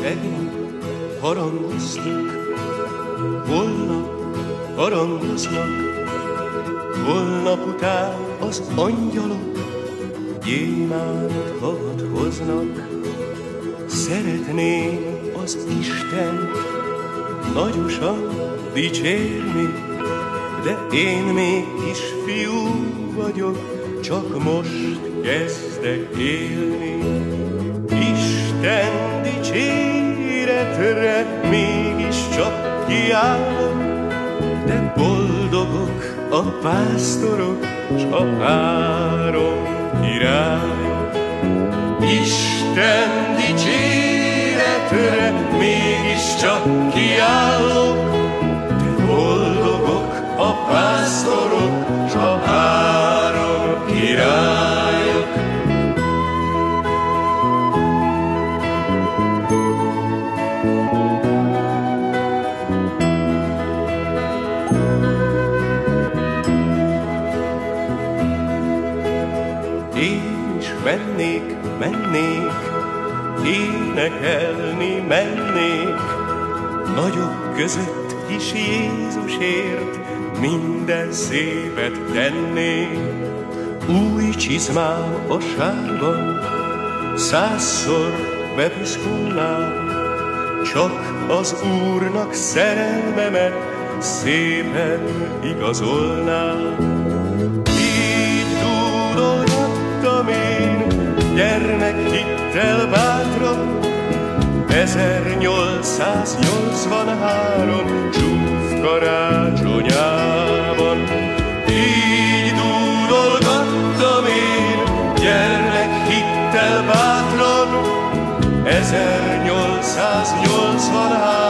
tegnap harangoztak, holnap harangoznak, holnap után az angyalok gyémánt havat hoznak. Szeretném az Istent nagyosan dicsérni, de én még kisfiú vagyok, csak most kezdek élni. Isten dicséretre mégiscsak kiállok, de boldogok a pásztorok, s a három királyok. Isten dicséretre mégiscsak kiállok, de boldogok a pásztorok, s a három királyok. Én is mennék, énekelni mennék, nagyok között kis Jézusért minden szépet tennék. Új csizmám a sárban, 100-szor bepiszkolnám, csak az Úrnak szerelmemet szépen igazolnám. Így dúdolgattam én gyermekhittel bátran, 1883 csúf karácsonyában. Így dúdolgattam én gyermekhittel bátran, 1883